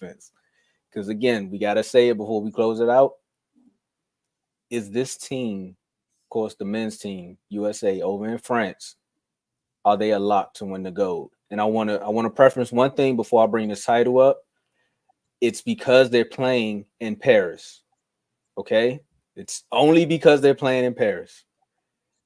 defense. Because again, we gotta say it before we close it out. Is this team, of course, the men's team, USA over in France, are they a lock to win the gold? And I wanna preference one thing before I bring this title up. It's because they're playing in Paris. Okay? It's only because they're playing in Paris.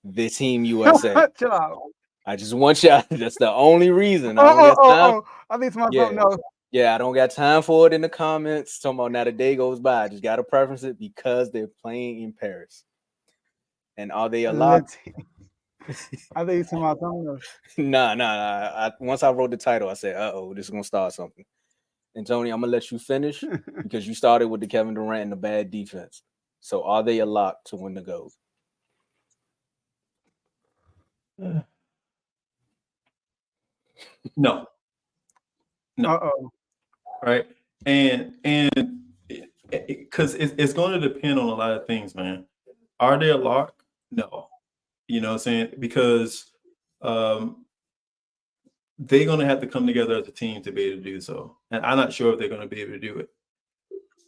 The team USA. Chill out. I just want y'all. That's the only reason. I don't Oh, got oh, time. oh. I think somebody Yeah. knows. Yeah, I don't got time for it in the comments. Talking about now the day goes by. I just gotta preference it because they're playing in Paris. And are they a lock? I think somebody knows. Nah. Once I wrote the title, I said, this is gonna start something. And Tony, I'm gonna let you finish because you started with the Kevin Durant and the bad defense. So are they a lock to win the gold? No. Uh-oh. Right. And because it's going to depend on a lot of things, man. Are they a lock? No. You know what I'm saying? Because they're going to have to come together as a team to be able to do so. And I'm not sure if they're going to be able to do it.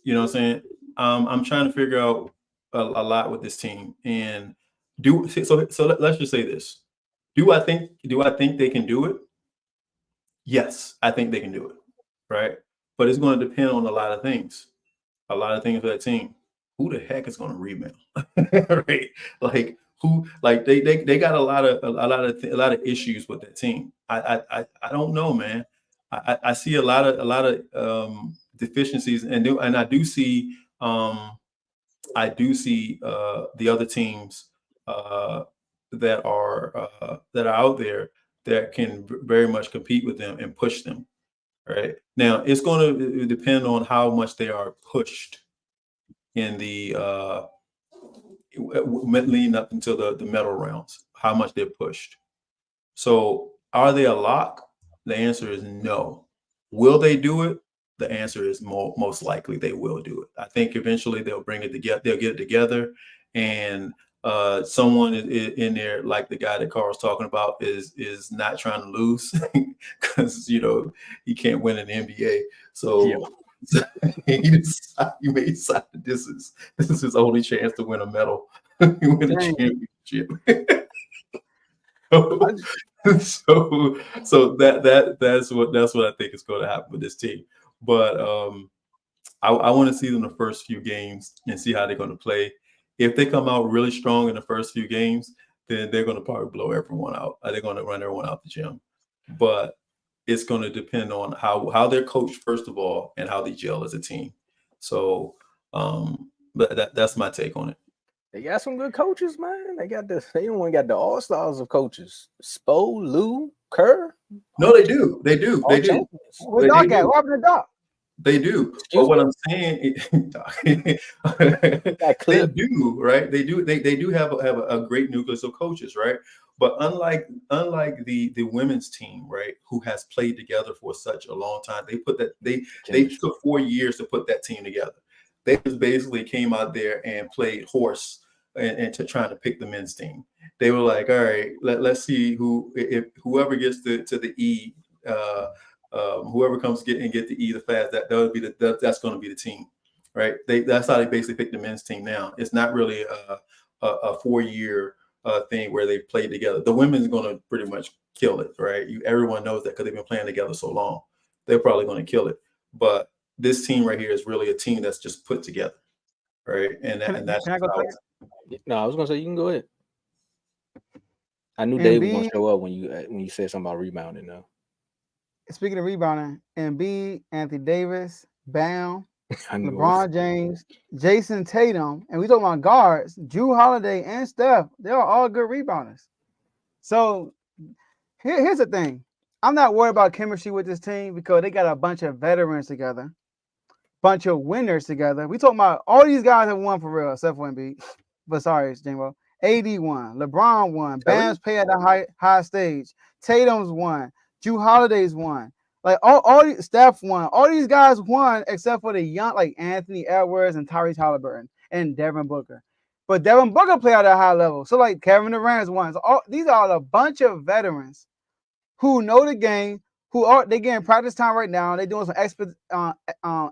You know what I'm saying? I'm trying to figure out a lot with this team. And let's just say this. Do I think they can do it? Yes, I think they can do it. Right. But it's going to depend on a lot of things for that team. Who the heck is going to rebound? Right? Like who? Like they got a lot of issues with that team. I don't know, man. I see a lot of deficiencies, and I do see the other teams that are out there that can very much compete with them and push them. Right now, it's going to depend on how much they are pushed in the leading up until the medal rounds. How much they're pushed. So, are they a lock? The answer is no. Will they do it? The answer is most likely they will do it. I think eventually they'll bring it together. They'll get it together, and someone in there, like the guy that Carl's talking about, is not trying to lose because he can't win in the NBA. So he may decide that this is his only chance to win a medal, win a championship. So that's what I think is going to happen with this team. But I want to see them the first few games and see how they're going to play. If they come out really strong in the first few games, then they're going to probably blow everyone out. They're going to run everyone out the gym. But it's going to depend on how they're coached, first of all, and how they gel as a team. So, but that's my take on it. They got some good coaches, man. They got the all-stars of coaches. Spo, Lou, Kerr. No, they do. They do. Where's Doc at? What happened to Doc? They do. But what I'm saying, they do, right? They do. They do have a great nucleus of coaches, right? But unlike the women's team, right, who has played together for such a long time, they took 4 years to put that team together. They just basically came out there and played horse and to trying to pick the men's team. They were like, all right, let's see whoever gets to the E. Whoever comes get the E the fast, that's going to be the team, right? That's how they basically pick the men's team now. It's not really a 4-year thing where they played together. The women's going to pretty much kill it, right? Everyone knows that because they've been playing together so long. They're probably going to kill it. But this team right here is really a team that's just put together, right? And that's can I go second? No, I was going to say you can go ahead. I knew Dave was going to show up when you said something about rebounding, though. Speaking of rebounding, Embiid, Anthony Davis, Bam, LeBron James, Jason Tatum, and we talking about guards, Drew Holiday and Steph. They are all good rebounders. So here's the thing. I'm not worried about chemistry with this team because they got a bunch of veterans together, bunch of winners together. We talking about all these guys have won for real, except for Embiid. But sorry, Jimbo. AD won, LeBron won, Bam's played at the high stage, Tatum's won, Drew Holiday's won. Like all Steph won. All these guys won except for the young, like Anthony Edwards and Tyrese Halliburton and Devin Booker. But Devin Booker played at a high level. So like Kevin Durant's won. So these are a bunch of veterans who know the game, they getting practice time right now. They're doing some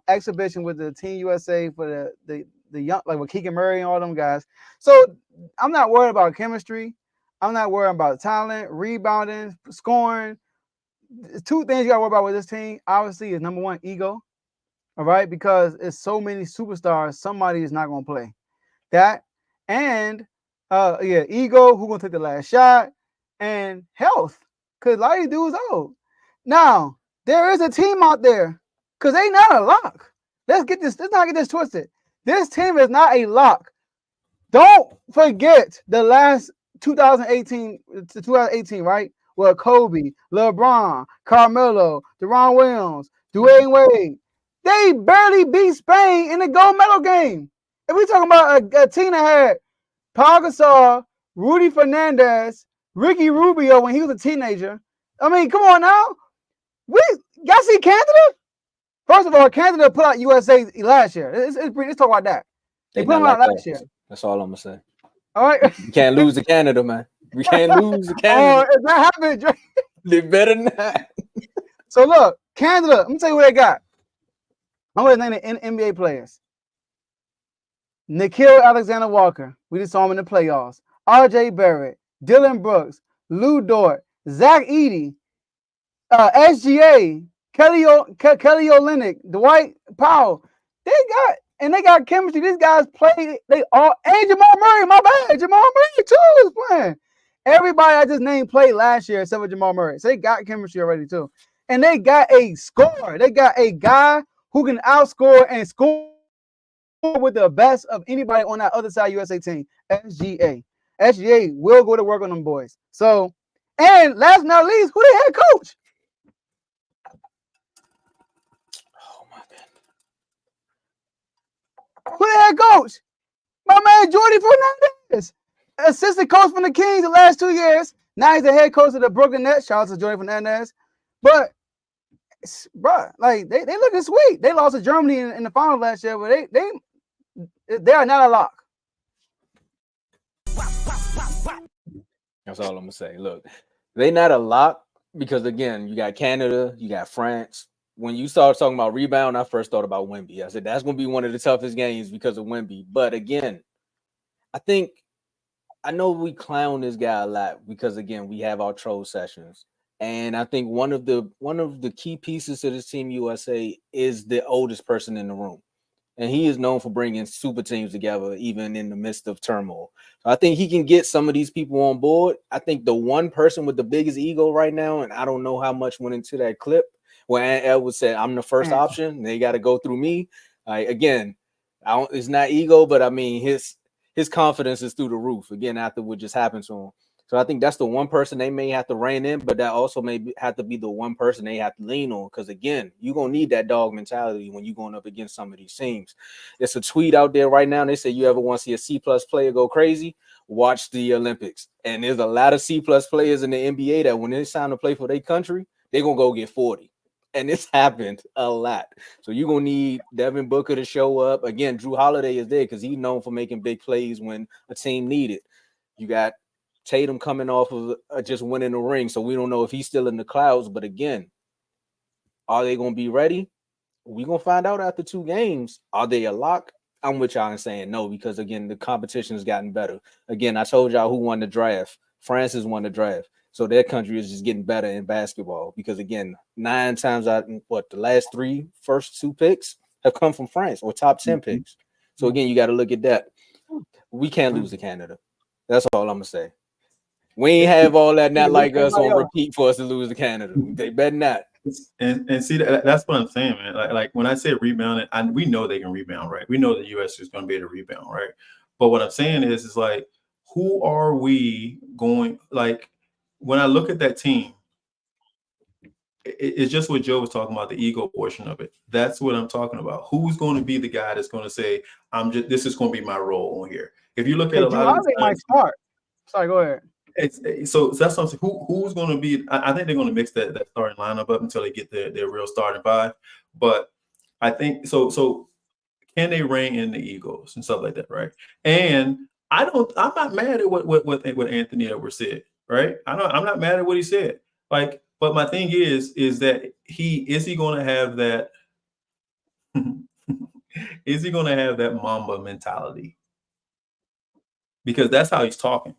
exhibition with the Team USA for the young, like with Keegan Murray and all them guys. So I'm not worried about chemistry. I'm not worried about talent, rebounding, scoring. Two things you got to worry about with this team, obviously, is number one, ego. All right, because it's so many superstars, somebody is not going to play. That and ego, who gonna take the last shot, and health, because a lot of these dudes old. Now there is a team out there, because they not a lock. Let's not get this twisted. This team is not a lock. Don't forget the last 2018 to 2018, right? Well, Kobe, LeBron, Carmelo, Deron Williams, Dwayne Wade, they barely beat Spain in the gold medal game. If we talking about a team that had Paul Gasol, Rudy Fernandez, Ricky Rubio when he was a teenager. I mean, come on now. Y'all see Canada? First of all, Canada put out USA last year. Let's talk about that. They put them out last year. That's all I'm gonna say. All right. You can't lose to Canada, man. We can't lose to Canada. Oh, is that happening? They better not. So look, Canada. Let me tell you what they got. I'm going to name the NBA players. Nickeil Alexander-Walker. We just saw him in the playoffs. R.J. Barrett, Dylan Brooks, Lou Dort, Zach Edey, SGA, Kelly Olynyk, Dwight Powell. They got chemistry. These guys play. They all and Jamal Murray. My bad. Jamal Murray too is playing. Everybody I just named played last year except for Jamal Murray. So they got chemistry already too. And they got a scorer. They got a guy who can outscore and score with the best of anybody on that other side USA team, SGA. SGA will go to work on them boys. So, and last but not least, who the head coach? Oh my God. Who the head coach? My man Jordy Fernandez, assistant coach from the Kings the last 2 years. Now he's the head coach of the Brooklyn Nets. Shout out to Jordy Fernandez. But bro, like they looking sweet. They lost to Germany in the final last year, but they are not a lock. That's all I'm gonna say. Look, they not a lock because again, you got Canada, you got France. When you start talking about rebound, I first thought about Wemby. I said that's gonna be one of the toughest games because of Wemby. But again, I know we clown this guy a lot because again, we have our troll sessions. And I think one of the key pieces to this Team USA is the oldest person in the room. And he is known for bringing super teams together, even in the midst of turmoil. So I think he can get some of these people on board. I think the one person with the biggest ego right now, and I don't know how much went into that clip, where Aunt Edwards said, I'm the first option, and they got to go through me. Again, it's not ego, but I mean, his confidence is through the roof, again, after what just happened to him. So I think that's the one person they may have to rein in, but that also may have to be the one person they have to lean on. Because again, you're going to need that dog mentality when you're going up against some of these teams. There's a tweet out there right now. They say, you ever want to see a C+ player go crazy? Watch the Olympics. And there's a lot of C+ players in the NBA that when it's time to play for their country, they're going to go get 40. And it's happened a lot. So you're going to need Devin Booker to show up. Again, Drew Holiday is there because he's known for making big plays when a team needed. You got Tatum coming off of just winning the ring, so we don't know if he's still in the clouds. But again, are they going to be ready? We're going to find out after 2 games. Are they a lock? I'm with y'all and saying no because, again, the competition has gotten better. Again, I told y'all who won the draft. France has won the draft. So their country is just getting better in basketball because, again, 9 times out the last 3 first 2 picks have come from France or top 10 picks. So, again, you got to look at that. We can't lose to Canada. That's all I'm going to say. We ain't have all that not like us on repeat for us to lose to Canada. They better not. And see, that's what I'm saying, man. Like when I say rebounding, we know they can rebound, right? We know the U.S. is going to be able to rebound, right? But what I'm saying is like, who are we going? Like when I look at that team, it's just what Joe was talking about, the ego portion of it. That's what I'm talking about. Who's going to be the guy that's going to say, this is going to be my role on here? If you look at a lot of might start. Sorry, go ahead. So that's something. Who's going to be? I think they're going to mix that starting lineup up until they get their real starting 5. But I think so. So can they rein in the egos and stuff like that, right? And I'm not mad at what Anthony Edwards said, right? I'm not mad at what he said. Like, But my thing is that is he going to have that? Is he going to have that Mamba mentality? Because that's how he's talking.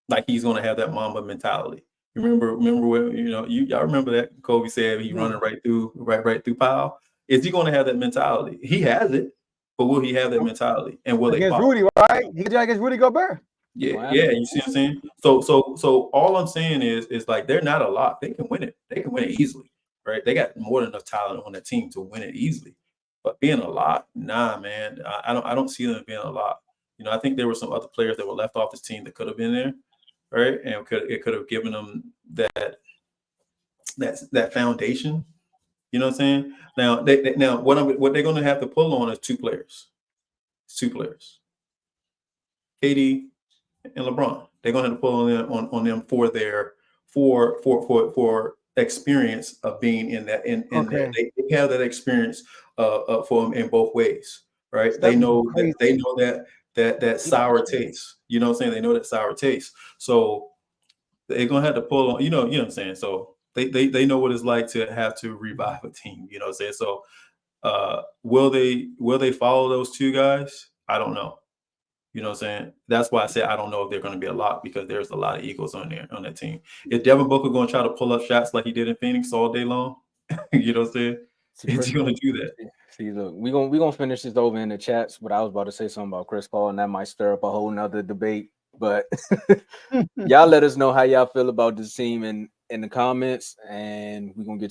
Like he's going to have that Mamba mentality. Remember when y'all remember that Kobe said he's running right through Powell. Is he going to have that mentality? He has it, but will he have that mentality? And will they follow? Rudy, right? He did against Rudy Gobert. Yeah, you see what I'm saying? So all I'm saying is like they're not a lot. They can win it. They can win it easily, right? They got more than enough talent on that team to win it easily. But being a lot, nah, man, I don't see them being a lot. I think there were some other players that were left off this team that could have been there, right? And it could have given them that foundation. You know what I'm saying? Now what they're going to have to pull on is two players. KD and LeBron. They're going to have to pull on them for their for experience of being in that in there. They have that experience for them in both ways, right? They know that sour taste. You know what I'm saying? They know that sour taste. So they're gonna have to pull on. You know what I'm saying? So they know what it's like to have to revive a team. You know what I'm saying? So will they follow those two guys? I don't know. You know what I'm saying? That's why I said I don't know if they're going to be a lot because there's a lot of egos on that team. Is Devin Booker going to try to pull up shots like he did in Phoenix all day long? You know what I'm saying? Is he going to do that? See, look, we gonna finish this over in the chats, but I was about to say something about Chris Paul, and that might stir up a whole nother debate. But y'all let us know how y'all feel about this team in the comments, and we're gonna get